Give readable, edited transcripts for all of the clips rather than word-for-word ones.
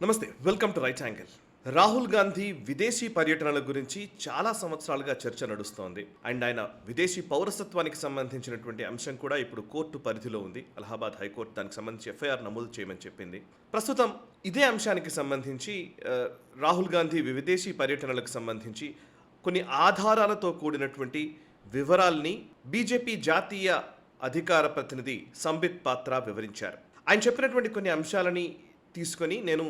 నమస్తే, welcome to right angle. Rahul Gandhi విదేశీ పర్యటనల గురించి చాలా సంవత్సరాలుగా చర్చ నడుస్తోంది. అండ్ ఆయన విదేశీ పౌరసత్వానికి సంబంధించినటువంటి అంశం కూడా ఇప్పుడు కోర్టు పరిధిలో ఉంది. అలహాబాద్ హైకోర్టు దానికి సంబంధించి ఎఫ్ఐఆర్ నమోదు చేయమని చెప్పింది. ప్రస్తుతం ఇదే అంశానికి సంబంధించి రాహుల్ గాంధీ విదేశీ పర్యటనలకు సంబంధించి కొన్ని ఆధారాలతో కూడినటువంటి వివరాల్ని బీజేపీ జాతీయ అధికార ప్రతినిధి సంబిత్ పాత్ర వివరించారు. ఆయన చెప్పినటువంటి కొన్ని అంశాలని తీసుకొని నేను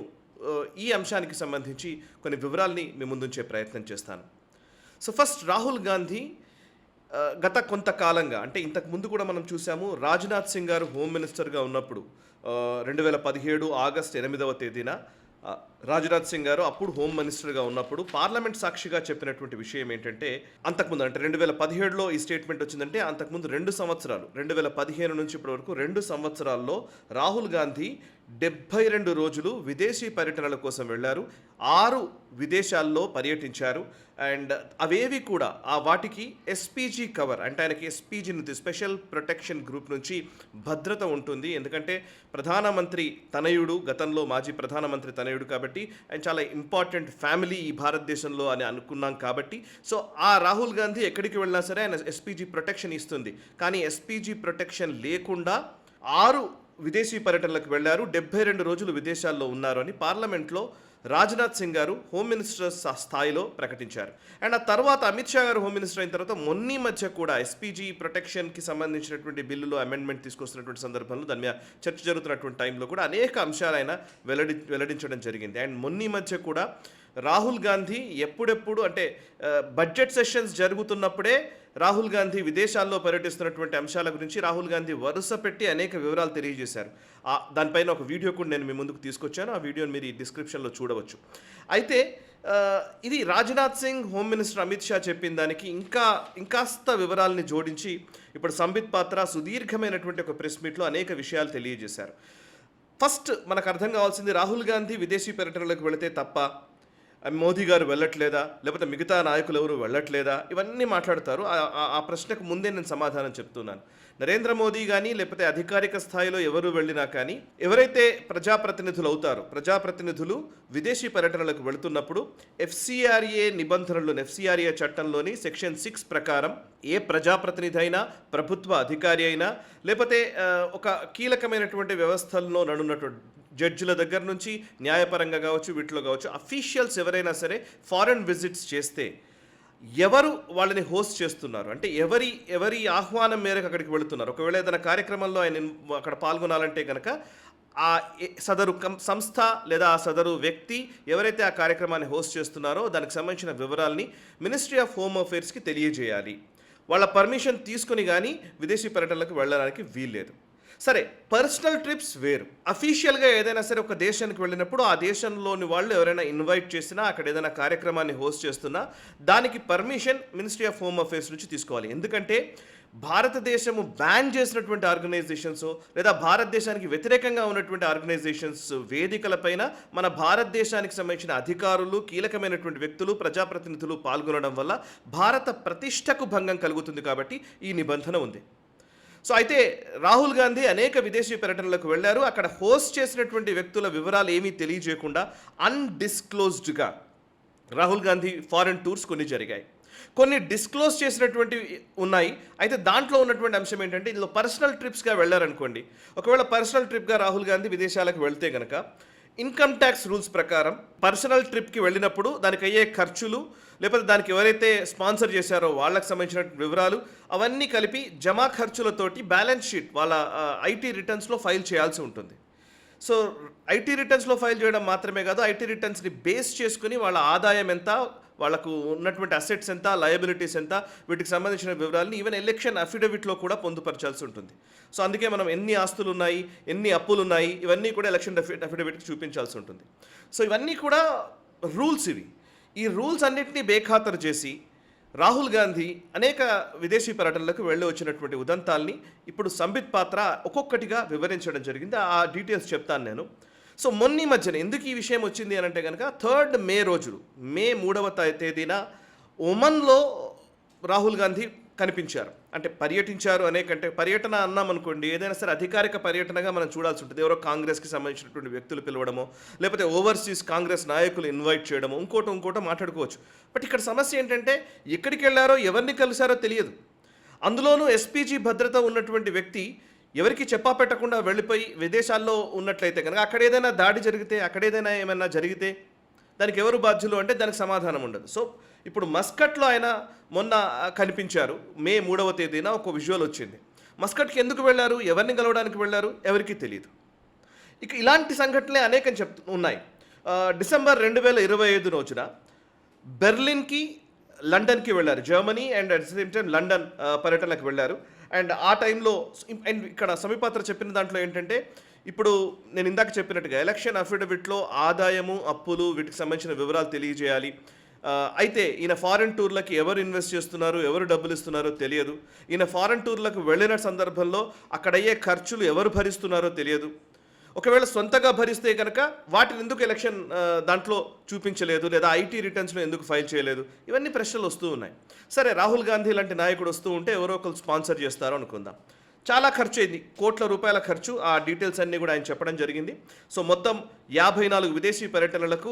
ఈ అంశానికి సంబంధించి కొన్ని వివరాల్ని మీ ముందుంచే ప్రయత్నం చేస్తాను. సో ఫస్ట్, రాహుల్ గాంధీ గత కొంతకాలంగా, అంటే ఇంతకు ముందు కూడా మనం చూసాము, రాజ్నాథ్ సింగ్ గారు హోమ్ మినిస్టర్గా ఉన్నప్పుడు 2017 ఆగస్టు 8వ తేదీన రాజ్నాథ్ సింగ్ గారు అప్పుడు హోమ్ మినిస్టర్గా ఉన్నప్పుడు పార్లమెంట్ సాక్షిగా చెప్పినటువంటి విషయం ఏంటంటే, అంతకుముందు అంటే 2017లో ఈ స్టేట్మెంట్ వచ్చిందంటే అంతకుముందు 2 సంవత్సరాలు 2015 నుంచి ఇప్పటి వరకు 2 సంవత్సరాల్లో రాహుల్ గాంధీ 72 రోజులు విదేశీ పర్యటనల కోసం వెళ్ళారు. 6 విదేశాల్లో పర్యటించారు. అండ్ అవేవి కూడా వాటికి ఎస్పీజీ కవర్, అంటే ఆయనకి ఎస్పీజీ నుంచి స్పెషల్ ప్రొటెక్షన్ గ్రూప్ నుంచి భద్రత ఉంటుంది. ఎందుకంటే ప్రధానమంత్రి తనయుడు, గతంలో మాజీ ప్రధానమంత్రి తనయుడు కాబట్టి ఆయన చాలా ఇంపార్టెంట్ ఫ్యామిలీ ఈ భారతదేశంలో అని అనుకున్నాం కాబట్టి, సో ఆ రాహుల్ గాంధీ ఎక్కడికి వెళ్ళినా సరే ఆయన ఎస్పీజీ ప్రొటెక్షన్ ఇస్తుంది. కానీ ఎస్పీజీ ప్రొటెక్షన్ లేకుండా 6 విదేశీ పర్యటనలకు వెళ్లారు, 72 రోజులు విదేశాల్లో ఉన్నారు అని పార్లమెంట్లో రాజ్నాథ్ సింగ్ గారు హోమ్ మినిస్టర్ స్థాయిలో ప్రకటించారు. అండ్ ఆ తర్వాత అమిత్ షా గారు హోమ్ మినిస్టర్ అయిన తర్వాత మొన్నీ మధ్య కూడా ఎస్పీజీ ప్రొటెక్షన్కి సంబంధించినటువంటి బిల్లులో అమెండ్మెంట్ తీసుకొస్తున్నటువంటి సందర్భంలో దాని మీద చర్చ జరుగుతున్నటువంటి టైంలో కూడా అనేక అంశాలు ఆయన వెల్లడించడం జరిగింది. అండ్ మొన్నీ మధ్య కూడా రాహుల్ గాంధీ ఎప్పుడెప్పుడు అంటే బడ్జెట్ సెషన్స్ జరుగుతున్నప్పుడే రాహుల్ గాంధీ విదేశాల్లో పర్యటిస్తున్నటువంటి అంశాల గురించి రాహుల్ గాంధీ వరుస పెట్టి అనేక వివరాలు తెలియజేశారు. దానిపైన ఒక వీడియో కూడా నేను మీ ముందుకు తీసుకొచ్చాను. ఆ వీడియోని మీరు ఈ డిస్క్రిప్షన్లో చూడవచ్చు. అయితే ఇది రాజ్నాథ్ సింగ్, హోమ్ మినిస్టర్ అమిత్ షా చెప్పిన దానికి ఇంకాస్త వివరాలని జోడించి ఇప్పుడు సంబిత్ పాత్ర సుదీర్ఘమైనటువంటి ఒక ప్రెస్ మీట్లో అనేక విషయాలు తెలియజేశారు. ఫస్ట్ మనకు అర్థం కావాల్సింది, రాహుల్ గాంధీ విదేశీ పర్యటనలకు వెళితే తప్ప, మోదీ గారు వెళ్ళట్లేదా, లేకపోతే మిగతా నాయకులు ఎవరు వెళ్ళట్లేదా, ఇవన్నీ మాట్లాడతారు. ఆ ప్రశ్నకు ముందే నేను సమాధానం చెప్తున్నాను. నరేంద్ర మోదీ కానీ లేకపోతే అధికారిక స్థాయిలో ఎవరు వెళ్ళినా కానీ, ఎవరైతే ప్రజాప్రతినిధులు అవుతారో, ప్రజాప్రతినిధులు విదేశీ పర్యటనలకు వెళుతున్నప్పుడు ఎఫ్సిఆర్ఏ నిబంధనల్లోని, ఎఫ్సిఆర్ఏ చట్టంలోని సెక్షన్ 6 ప్రకారం ఏ ప్రజాప్రతినిధి అయినా, ప్రభుత్వ అధికారి అయినా, లేకపోతే ఒక కీలకమైనటువంటి వ్యవస్థల్లో నడున్నటువంటి జడ్జిల దగ్గర నుంచి న్యాయపరంగా కావచ్చు, వీటిలో కావచ్చు, అఫీషియల్స్ ఎవరైనా సరే ఫారెన్ విజిట్స్ చేస్తే ఎవరు వాళ్ళని హోస్ట్ చేస్తున్నారు, అంటే ఎవరి ఆహ్వానం మేరకు అక్కడికి వెళుతున్నారు, ఒకవేళ ఏదైనా కార్యక్రమంలో ఆయన అక్కడ పాల్గొనాలంటే కనుక ఆ సదరు సంస్థ లేదా ఆ సదరు వ్యక్తి ఎవరైతే ఆ కార్యక్రమాన్ని హోస్ట్ చేస్తున్నారో దానికి సంబంధించిన వివరాల్ని మినిస్ట్రీ ఆఫ్ హోమ్ అఫేర్స్కి తెలియజేయాలి. వాళ్ళ పర్మిషన్ తీసుకుని కానీ విదేశీ పర్యటనలకు వెళ్ళడానికి వీల్లేదు. సరే, పర్సనల్ ట్రిప్స్ వేరు. అఫీషియల్గా ఏదైనా సరే ఒక దేశానికి వెళ్ళినప్పుడు ఆ దేశంలోని వాళ్ళు ఎవరైనా ఇన్వైట్ చేసినా, అక్కడ ఏదైనా కార్యక్రమాన్ని హోస్ట్ చేస్తున్నా దానికి permission ministry of home affairs నుంచి తీసుకోవాలి. ఎందుకంటే భారతదేశము బ్యాన్ చేసినటువంటి ఆర్గనైజేషన్స్ లేదా భారతదేశానికి వ్యతిరేకంగా ఉన్నటువంటి ఆర్గనైజేషన్స్ వేదికలపైన మన భారతదేశానికి సంబంధించిన అధికారులు, కీలకమైనటువంటి వ్యక్తులు, ప్రజాప్రతినిధులు పాల్గొనడం వల్ల భారత ప్రతిష్టకు భంగం కలుగుతుంది. కాబట్టి ఈ నిబంధన ఉంది. సో అయితే రాహుల్ గాంధీ అనేక విదేశీ పర్యటనలకు వెళ్ళారు. అక్కడ హోస్ట్ చేసినటువంటి వ్యక్తుల వివరాలు ఏమీ తెలియజేయకుండా అన్డిస్క్లోజ్డ్గా రాహుల్ గాంధీ ఫారెన్ టూర్స్ కొన్ని జరిగాయి. కొన్ని డిస్క్లోజ్ చేసినటువంటి ఉన్నాయి. అయితే దాంట్లో ఉన్నటువంటి అంశం ఏంటంటే, ఇందులో పర్సనల్ ట్రిప్స్గా వెళ్ళారనుకోండి, ఒకవేళ పర్సనల్ ట్రిప్గా రాహుల్ గాంధీ విదేశాలకు వెళ్తే కనుక ఇన్కమ్ ట్యాక్స్ రూల్స్ ప్రకారం పర్సనల్ ట్రిప్కి వెళ్ళినప్పుడు దానికి అయ్యే ఖర్చులు, లేకపోతే దానికి ఎవరైతే స్పాన్సర్ చేశారో వాళ్ళకి సంబంధించిన వివరాలు అవన్నీ కలిపి జమా ఖర్చులతోటి బ్యాలెన్స్ షీట్ వాళ్ళ ఐటీ రిటర్న్స్లో ఫైల్ చేయాల్సి ఉంటుంది. సో ఐటీ రిటర్న్స్లో ఫైల్ చేయడం మాత్రమే కాదు, ఐటీ రిటర్న్స్ని బేస్ చేసుకుని వాళ్ళ ఆదాయం ఎంత, వాళ్ళకు ఉన్నటువంటి అసెట్స్ ఎంత, లయబిలిటీస్ ఎంత, వీటికి సంబంధించిన వివరాలని ఈవెన్ ఎలక్షన్ అఫిడవిట్లో కూడా పొందుపరచాల్సి ఉంటుంది. సో అందుకే మనం ఎన్ని ఆస్తులు ఉన్నాయి, ఎన్ని అప్పులు ఉన్నాయి, ఇవన్నీ కూడా ఎలక్షన్ అఫిడవిట్కి చూపించాల్సి ఉంటుంది. సో ఇవన్నీ కూడా రూల్స్. ఈ రూల్స్ అన్నింటినీ బేఖాతరు చేసి రాహుల్ గాంధీ అనేక విదేశీ పర్యటనలకు వెళ్ళి వచ్చినటువంటి ఉదంతాల్ని ఇప్పుడు సంబిత్ పాత్ర ఒక్కొక్కటిగా వివరించడం జరిగింది. ఆ డీటెయిల్స్ చెప్తాను నేను. సో మొన్నీ మధ్యన ఎందుకు ఈ విషయం వచ్చింది అని అంటే కనుక, 3 మే రోజులు, మే 3వ తేదీన ఒమన్లో రాహుల్ గాంధీ కనిపించారు. అంటే పర్యటించారు అనే కంటే పర్యటన అన్నాం అనుకోండి, ఏదైనా సరే అధికారిక పర్యటనగా మనం చూడాల్సి ఉంటుంది. ఎవరో కాంగ్రెస్కి సంబంధించినటువంటి వ్యక్తులు పిలవడమో, లేకపోతే ఓవర్సీస్ కాంగ్రెస్ నాయకులు ఇన్వైట్ చేయడమో, ఇంకోటో మాట్లాడుకోవచ్చు. బట్ ఇక్కడ సమస్య ఏంటంటే ఎక్కడికి వెళ్ళారో ఎవరిని కలిశారో తెలియదు. అందులోనూ ఎస్పీజీ భద్రత ఉన్నటువంటి వ్యక్తి ఎవరికి చెప్పా పెట్టకుండా వెళ్ళిపోయి విదేశాల్లో ఉన్నట్లయితే కనుక అక్కడ ఏదైనా దాడి జరిగితే, అక్కడ ఏమైనా జరిగితే దానికి ఎవరు బాధ్యులు అంటే దానికి సమాధానం ఉండదు. సో ఇప్పుడు మస్కట్లో ఆయన మొన్న కనిపించారు. మే 3వ తేదీన ఒక విజువల్ వచ్చింది. మస్కట్కి ఎందుకు వెళ్ళారు, ఎవరిని కలవడానికి వెళ్ళారు, ఎవరికీ తెలియదు. ఇక ఇలాంటి సంఘటనలే అనేకం ఉన్నాయి. డిసెంబర్ 2025 రోజున బెర్లిన్కి, లండన్కి వెళ్ళారు. Germany and at the same time London పర్యటనకు వెళ్ళారు. అండ్ ఆ టైంలో అండ్ ఇక్కడ సమీపాత్ర చెప్పిన దాంట్లో ఏంటంటే, ఇప్పుడు నేను ఇందాక చెప్పినట్టుగా ఎలక్షన్ అఫిడవిట్లో ఆదాయము, అప్పులు వీటికి సంబంధించిన వివరాలు తెలియజేయాలి. అయితే ఈయన ఫారెన్ టూర్లకి ఎవరు ఇన్వెస్ట్ చేస్తున్నారు, ఎవరు డబ్బులు ఇస్తున్నారో తెలియదు. ఈయన ఫారెన్ టూర్లకు వెళ్ళిన సందర్భంలో అక్కడయ్యే ఖర్చులు ఎవరు భరిస్తున్నారో తెలియదు. ఒకవేళ సొంతగా భరిస్తే కనుక వాటిని ఎందుకు ఎలక్షన్ దాంట్లో చూపించలేదు, లేదా ఐటీ రిటర్న్స్లో ఎందుకు ఫైల్ చేయలేదు, ఇవన్నీ ప్రశ్నలు వస్తూ ఉన్నాయి. సరే, రాహుల్ గాంధీ లాంటి నాయకుడు వస్తూ ఉంటే ఎవరో ఒకరు స్పాన్సర్ చేస్తారో అనుకుందాం. చాలా ఖర్చు అయింది, కోట్ల రూపాయల ఖర్చు. ఆ డీటెయిల్స్ అన్నీ కూడా ఆయన చెప్పడం జరిగింది. సో మొత్తం 54 విదేశీ పర్యటనలకు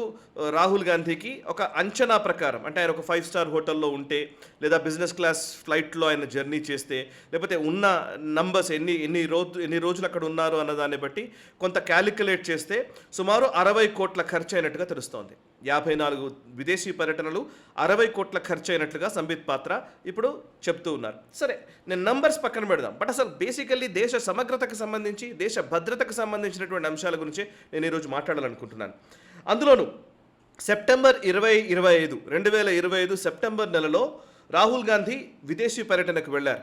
రాహుల్ గాంధీకి ఒక అంచనా ప్రకారం, అంటే ఆయన ఒక 5 స్టార్ హోటల్లో ఉంటే, లేదా బిజినెస్ క్లాస్ ఫ్లైట్లో ఆయన జర్నీ చేస్తే, లేకపోతే ఉన్న నంబర్స్ ఎన్ని రోజులు అక్కడ ఉన్నారు అన్నదాన్ని బట్టి కొంత క్యాలిక్యులేట్ చేస్తే సుమారు 60 కోట్ల ఖర్చు అయినట్టుగా తెలుస్తోంది. 54 విదేశీ పర్యటనలు 60 కోట్ల ఖర్చు అయినట్లుగా సంబిత్ పాత్ర ఇప్పుడు చెప్తూ ఉన్నారు. సరే, నేను నంబర్స్ పక్కన పెడదాం. బట్ అసలు బేసికల్లీ దేశ సమగ్రతకు సంబంధించి, దేశ భద్రతకు సంబంధించినటువంటి అంశాల గురించి నేను ఈరోజు మాట్లాడాలనుకుంటున్నాను. అందులోనూ సెప్టెంబర్ 2025 సెప్టెంబర్ నెలలో రాహుల్ గాంధీ విదేశీ పర్యటనకు వెళ్ళారు.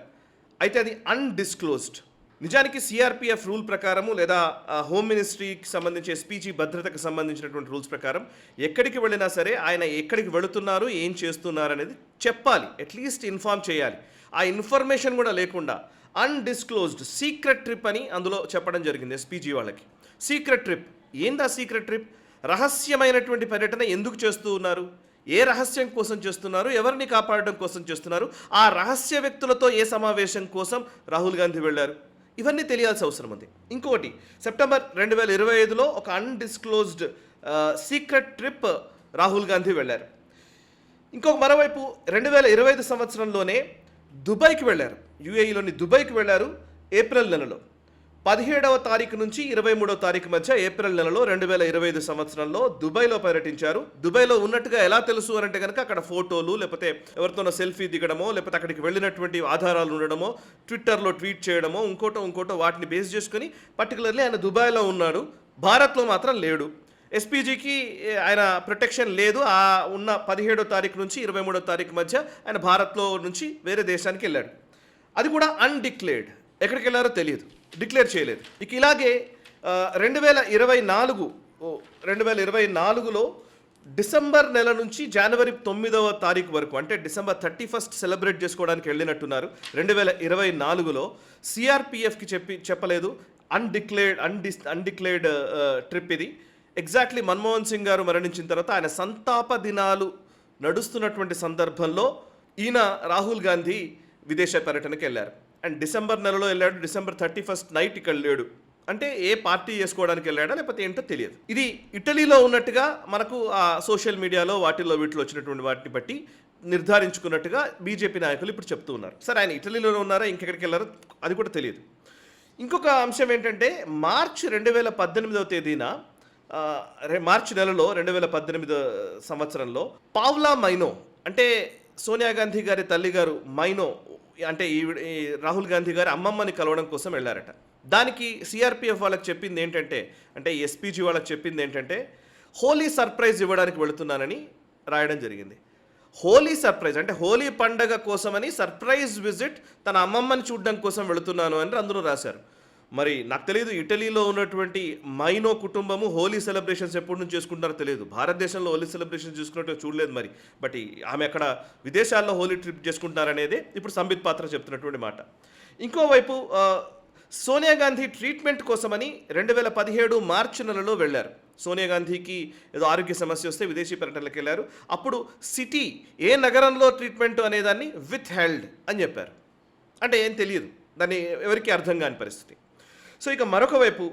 అయితే అది అన్డిస్క్లోజ్డ్. నిజానికి సిఆర్పిఎఫ్ రూల్ ప్రకారము, లేదా హోమ్ మినిస్ట్రీకి సంబంధించి ఎస్పీజీ భద్రతకు సంబంధించినటువంటి రూల్స్ ప్రకారం ఎక్కడికి వెళ్ళినా సరే ఆయన ఎక్కడికి వెళుతున్నారు, ఏం చేస్తున్నారు అనేది చెప్పాలి, అట్లీస్ట్ ఇన్ఫార్మ్ చేయాలి. ఆ ఇన్ఫర్మేషన్ కూడా లేకుండా అన్డిస్క్లోజ్డ్ సీక్రెట్ ట్రిప్ అని అందులో చెప్పడం జరిగింది ఎస్పీజీ వాళ్ళకి. సీక్రెట్ ట్రిప్ ఏందా? సీక్రెట్ ట్రిప్ రహస్యమైనటువంటి పర్యటన ఎందుకు చేస్తూ ఉన్నారు, ఏ రహస్యం కోసం చేస్తున్నారు, ఎవరిని కాపాడడం కోసం చేస్తున్నారు, ఆ రహస్య వ్యక్తులతో ఏ సమావేశం కోసం రాహుల్ గాంధీ వెళ్ళారు, ఇవన్నీ తెలియాల్సిన అవసరం ఉంది. ఇంకొకటి, సెప్టెంబర్ 2025లో ఒక undisclosed secret trip Rahul Gandhi వెళ్ళారు. మరోవైపు 2025 సంవత్సరంలోనే దుబాయ్కి వెళ్ళారు. యుఏఈలోని దుబాయ్కి వెళ్ళారు ఏప్రిల్ నెలలో. 17వ తారీఖు నుంచి 23వ తారీఖు మధ్య ఏప్రిల్ నెలలో 2025 సంవత్సరంలో దుబాయ్లో పర్యటించారు. దుబాయ్లో ఉన్నట్టుగా ఎలా తెలుసు అని అంటే కనుక అక్కడ ఫోటోలు, లేకపోతే ఎవరితోనో సెల్ఫీ దిగడమో, లేకపోతే అక్కడికి వెళ్ళినటువంటి ఆధారాలు ఉండడమో, ట్విట్టర్లో ట్వీట్ చేయడమో, ఇంకోటో వాటిని బేస్ చేసుకుని పర్టికులర్లీ ఆయన దుబాయ్లో ఉన్నాడు, భారత్లో మాత్రం లేడు. ఎస్పీజీకి ఆయన ప్రొటెక్షన్ లేదు. ఆ ఉన్న 17వ తారీఖు నుంచి 23వ తారీఖు మధ్య ఆయన భారత్లో నుంచి వేరే దేశానికి వెళ్ళాడు. అది కూడా అన్డిక్లేర్డ్. ఎక్కడికి వెళ్ళారో తెలియదు, డిక్లేర్ చేయలేదు. ఇక ఇలాగే 2024లో డిసెంబర్ నెల నుంచి జనవరి 9వ తారీఖు వరకు, అంటే డిసెంబర్ 31 సెలబ్రేట్ చేసుకోవడానికి వెళ్ళినట్టున్నారు. 2024లో సిఆర్పిఎఫ్కి చెప్పలేదు. అన్డిక్లేర్డ్ ట్రిప్ ఇది. ఎగ్జాక్ట్లీ మన్మోహన్ సింగ్ గారు మరణించిన తర్వాత ఆయన సంతాప దినాలు నడుస్తున్నటువంటి సందర్భంలో ఈయన రాహుల్ గాంధీ విదేశ పర్యటనకి వెళ్ళారు. అండ్ డిసెంబర్ నెలలో వెళ్ళాడు. డిసెంబర్ 31 నైట్ ఇక్కడ లేడు. అంటే ఏ పార్టీ చేసుకోవడానికి వెళ్ళాడా లేకపోతే ఏంటో తెలియదు. ఇది ఇటలీలో ఉన్నట్టుగా మనకు ఆ సోషల్ మీడియాలో వీటిలో వచ్చినటువంటి వాటిని బట్టి నిర్ధారించుకున్నట్టుగా బీజేపీ నాయకులు ఇప్పుడు చెప్తూ ఉన్నారు. సరే, ఆయన ఇటలీలో ఉన్నారా, ఇంకెక్కడికి వెళ్ళారో అది కూడా తెలియదు. ఇంకొక అంశం ఏంటంటే, మార్చి 2018వ తేదీన మార్చి నెలలో 2018 సంవత్సరంలో పావ్లా మైనో, అంటే సోనియా గాంధీ గారి తల్లి గారు మైనో, అంటే ఈ రాహుల్ గాంధీ గారి అమ్మమ్మని కలవడం కోసం వెళ్ళారట. దానికి సిఆర్పిఎఫ్ వాళ్ళకి చెప్పింది ఏంటంటే, అంటే ఎస్పీజీ వాళ్ళకి చెప్పింది ఏంటంటే, హోలీ సర్ప్రైజ్ ఇవ్వడానికి వెళుతున్నానని రాయడం జరిగింది. హోలీ సర్ప్రైజ్ అంటే హోలీ పండగ కోసమని సర్ప్రైజ్ విజిట్, తన అమ్మమ్మని చూడడం కోసం వెళుతున్నాను అని అందులో రాశారు. మరి నాకు తెలియదు ఇటలీలో ఉన్నటువంటి మైనో కుటుంబము హోలీ సెలబ్రేషన్స్ ఎప్పటి నుంచి చేసుకుంటారో తెలియదు. భారతదేశంలో హోలీ సెలబ్రేషన్ చేసుకున్నట్టు చూడలేదు మరి. బట్ ఆమె అక్కడ విదేశాల్లో హోలీ ట్రిప్ చేసుకుంటారనేదే ఇప్పుడు సంబిత్ పాత్ర చెప్తున్నటువంటి మాట. ఇంకోవైపు సోనియా గాంధీ ట్రీట్మెంట్ కోసమని 2017 మార్చి నెలలో వెళ్ళారు. సోనియా గాంధీకి ఏదో ఆరోగ్య సమస్య వస్తే విదేశీ పర్యటనలకు వెళ్ళారు. అప్పుడు సిటీ ఏ నగరంలో ట్రీట్మెంట్ అనేదాన్ని విత్ హెల్డ్ అని చెప్పారు. అంటే ఏం తెలియదు, దాన్ని ఎవరికి అర్థం కాని పరిస్థితి. సో ఇక మరొక వైపు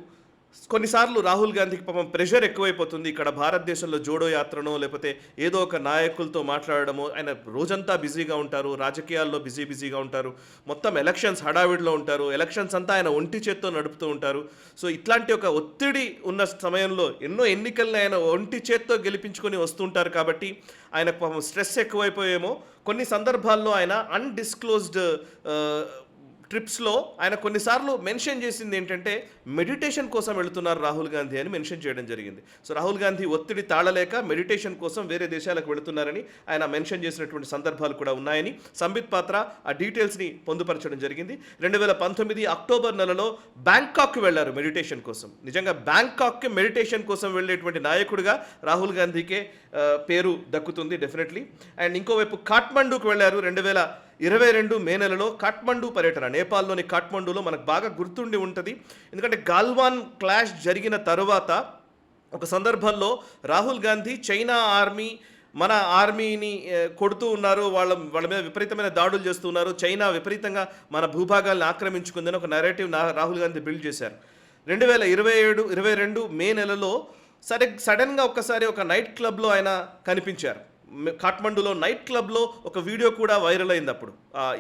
కొన్నిసార్లు రాహుల్ గాంధీకి పాపం ప్రెషర్ ఎక్కువైపోతుంది. ఇక్కడ భారతదేశంలో జోడో యాత్రనో లేకపోతే ఏదో ఒక నాయకులతో మాట్లాడడమో, ఆయన రోజంతా బిజీగా ఉంటారు, రాజకీయాల్లో బిజీగా ఉంటారు, మొత్తం ఎలక్షన్స్ హడావిడిలో ఉంటారు, ఎలక్షన్స్ అంతా ఆయన ఒంటి చేత్తో నడుపుతూ ఉంటారు. సో ఇట్లాంటి ఒక ఒత్తిడి ఉన్న సమయంలో ఎన్నో ఎన్నికల్ని ఆయన ఒంటి చేత్తో గెలిపించుకొని వస్తుంటారు. కాబట్టి ఆయనకు పాపం స్ట్రెస్ ఎక్కువైపోయేమో. కొన్ని సందర్భాల్లో ఆయన అన్డిస్క్లోజ్డ్ ట్రిప్స్లో ఆయన కొన్నిసార్లు మెన్షన్ చేసింది ఏంటంటే మెడిటేషన్ కోసం వెళుతున్నారు రాహుల్ గాంధీ అని మెన్షన్ చేయడం జరిగింది. సో రాహుల్ గాంధీ ఒత్తిడి తాళలేక మెడిటేషన్ కోసం వేరే దేశాలకు వెళుతున్నారని ఆయన మెన్షన్ చేసినటువంటి సందర్భాలు కూడా ఉన్నాయని సంబిత్ పాత్ర ఆ డీటెయిల్స్ని పొందుపరచడం జరిగింది. 2019 అక్టోబర్ నెలలో బ్యాంకాక్కి వెళ్లారు మెడిటేషన్ కోసం. నిజంగా బ్యాంకాక్కి మెడిటేషన్ కోసం వెళ్ళేటువంటి నాయకుడిగా రాహుల్ గాంధీకే పేరు దక్కుతుంది డెఫినెట్లీ. అండ్ ఇంకోవైపు కాఠ్మండూకి వెళ్లారు 2022 మే నెలలో. కాఠ్మండూ పర్యటన, నేపాల్లోని కాఠ్మండూలో మనకు బాగా గుర్తుండి ఉంటుంది. ఎందుకంటే గాల్వాన్ క్లాష్ జరిగిన తరువాత ఒక సందర్భంలో రాహుల్ గాంధీ చైనా ఆర్మీ మన ఆర్మీని కొడుతూ ఉన్నారు, వాళ్ళ మీద విపరీతమైన దాడులు చేస్తున్నారు, చైనా విపరీతంగా మన భూభాగాలను ఆక్రమించుకుందని ఒక నెరేటివ్ రాహుల్ గాంధీ బిల్డ్ చేశారు. 2022 మే నెలలో సడన్గా ఒక్కసారి ఒక నైట్ క్లబ్లో ఆయన కనిపించారు. కాఠ్మండూలో నైట్ క్లబ్లో ఒక వీడియో కూడా వైరల్ అయింది. అప్పుడు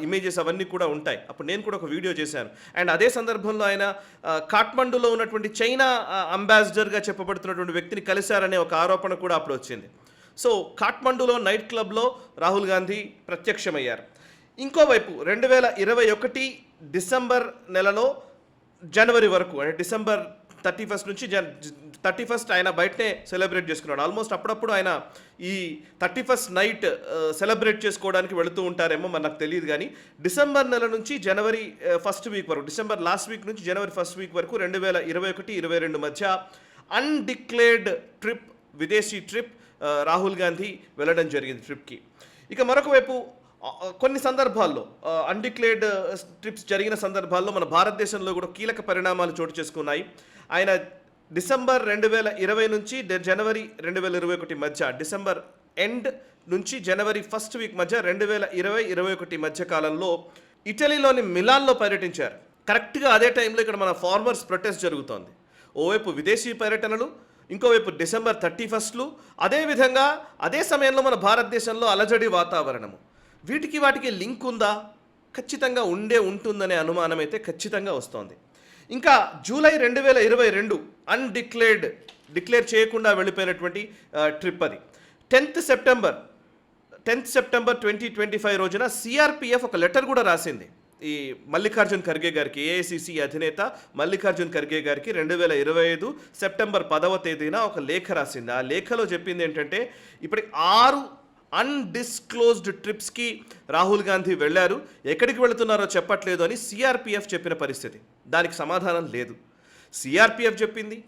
ఇమేజెస్ అవన్నీ కూడా ఉంటాయి. అప్పుడు నేను కూడా ఒక వీడియో చేశాను. అండ్ అదే సందర్భంలో ఆయన కాఠ్మండూలో ఉన్నటువంటి చైనా అంబాసిడర్గా చెప్పబడుతున్నటువంటి వ్యక్తిని కలిశారనే ఒక ఆరోపణ కూడా అప్పుడు వచ్చింది. సో కాఠ్మండూలో నైట్ క్లబ్లో రాహుల్ గాంధీ ప్రత్యక్షమయ్యారు. ఇంకోవైపు 2021 డిసెంబర్ నెలలో జనవరి వరకు, అంటే డిసెంబర్ 31 నుంచి 31 ఆయన బయటనే సెలబ్రేట్ చేసుకున్నాడు. ఆల్మోస్ట్ అప్పుడప్పుడు ఆయన ఈ 31 నైట్ సెలబ్రేట్ చేసుకోవడానికి వెళుతూ ఉంటారేమో మనకు తెలియదు. కానీ డిసెంబర్ నెల నుంచి జనవరి ఫస్ట్ వీక్ వరకు, డిసెంబర్ లాస్ట్ వీక్ నుంచి జనవరి ఫస్ట్ వీక్ వరకు 2021-22 మధ్య అన్డిక్లేర్డ్ ట్రిప్, విదేశీ ట్రిప్ రాహుల్ గాంధీ వెళ్ళడం జరిగింది ట్రిప్కి. ఇక మరొక వైపు కొన్ని సందర్భాల్లో అన్డిక్లేర్డ్ ట్రిప్స్ జరిగిన సందర్భాల్లో మన భారతదేశంలో కూడా కీలక పరిణామాలు చోటు చేసుకున్నాయి. ఆయన డిసెంబర్ 2020 నుంచి జనవరి 2021 మధ్య, డిసెంబర్ ఎండ్ నుంచి జనవరి ఫస్ట్ వీక్ మధ్య 2020-21 మధ్య కాలంలో ఇటలీలోని మిలాన్లో పర్యటించారు. కరెక్ట్గా అదే టైంలో ఇక్కడ మన ఫార్మర్స్ ప్రొటెస్ట్ జరుగుతోంది. ఓవైపు విదేశీ పర్యటనలు, ఇంకోవైపు డిసెంబర్ 31లు, అదేవిధంగా అదే సమయంలో మన భారతదేశంలో అలజడి వాతావరణము. వాటికి లింక్ ఉందా? ఖచ్చితంగా ఉంటుందనే అనుమానం అయితే ఖచ్చితంగా వస్తోంది. ఇంకా జూలై 2022 డిక్లేర్ చేయకుండా వెళ్ళిపోయినటువంటి ట్రిప్ అది. 10th సెప్టెంబర్ 2025 రోజున సిఆర్పిఎఫ్ ఒక లెటర్ కూడా రాసింది ఈ మల్లికార్జున్ ఖర్గే గారికి, ఏఐసిసి అధినేత మల్లికార్జున్ ఖర్గే గారికి 2025 సెప్టెంబర్ 10వ తేదీన ఒక లేఖ రాసింది. ఆ లేఖలో చెప్పింది ఏంటంటే ఇప్పటికి 6 అన్డిస్క్లోజ్డ్ ట్రిప్స్కి రాహుల్ గాంధీ వెళ్ళారు, ఎక్కడికి వెళుతున్నారో చెప్పట్లేదు అని సిఆర్పిఎఫ్ చెప్పిన పరిస్థితి. దానికి సమాధానం లేదు. సిఆర్పిఎఫ్ చెప్పింది.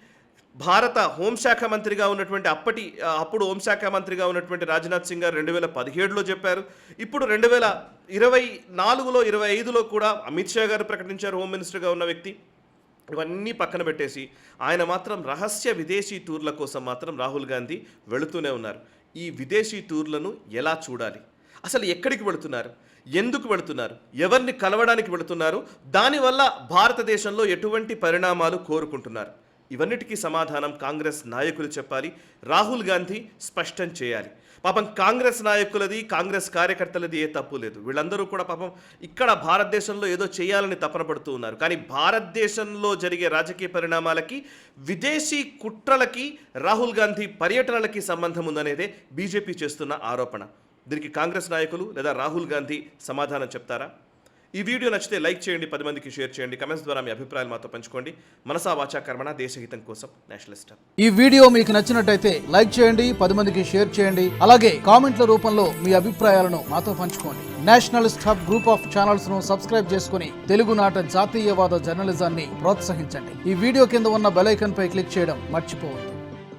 భారత హోంశాఖ మంత్రిగా ఉన్నటువంటి అప్పుడు హోంశాఖ మంత్రిగా ఉన్నటువంటి రాజ్నాథ్ సింగ్ గారు 2017లో చెప్పారు. ఇప్పుడు 2024లో 25లో కూడా అమిత్ షా గారు ప్రకటించారు, హోమ్ మినిస్టర్గా ఉన్న వ్యక్తి. ఇవన్నీ పక్కన పెట్టేసి ఆయన మాత్రం రహస్య విదేశీ టూర్ల కోసం మాత్రం రాహుల్ గాంధీ వెళుతూనే ఉన్నారు. ఈ విదేశీ టూర్లను ఎలా చూడాలి? అసలు ఎక్కడికి వెళుతున్నారు? ఎందుకు వెళుతున్నారు? ఎవరిని కలవడానికి వెళుతున్నారు? దానివల్ల భారతదేశంలో ఎటువంటి పరిణామాలు కోరుకుంటున్నారు? ఇవన్నిటికీ సమాధానం కాంగ్రెస్ నాయకులు చెప్పాలి, రాహుల్ గాంధీ స్పష్టం చేయాలి. పాపం కాంగ్రెస్ నాయకులది, కాంగ్రెస్ కార్యకర్తలది ఏ తప్పు లేదు. వీళ్ళందరూ కూడా పాపం ఇక్కడ భారతదేశంలో ఏదో చేయాలని తపన పడుతూ ఉన్నారు. కానీ భారతదేశంలో జరిగే రాజకీయ పరిణామాలకి, విదేశీ కుట్రలకి, రాహుల్ గాంధీ పర్యటనలకి సంబంధం ఉందనేదే బీజేపీ చేస్తున్న ఆరోపణ. దీనికి కాంగ్రెస్ నాయకులు లేదా రాహుల్ గాంధీ సమాధానం చెప్తారా? ఈ వీడియో నచ్చితే లైక్ చేయండి, 10 మందికి షేర్ చేయండి, కమెంట్స్ ద్వారా మీ అభిప్రాయాలు మాతో పంచుకోండి. మనసా వాచా కర్మణ, దేశహితం కోసం నేషనలిస్ట్. ఈ వీడియో మీకు నచ్చినట్టయితే లైక్ చేయండి, 10 మందికి షేర్ చేయండి, అలాగే కామెంట్ల రూపంలో మీ అభిప్రాయాలను మాతో పంచుకోండి. Nationalist hub group of channels ను సబ్స్క్రైబ్ చేసుకుని తెలుగునాట జాతీయవాద జర్నలిజాన్ని ప్రోత్సహించండి. ఈ వీడియో కింద ఉన్న బెల్ ఐకాన్ పై క్లిక్ చేయడం మర్చిపోవద్దు.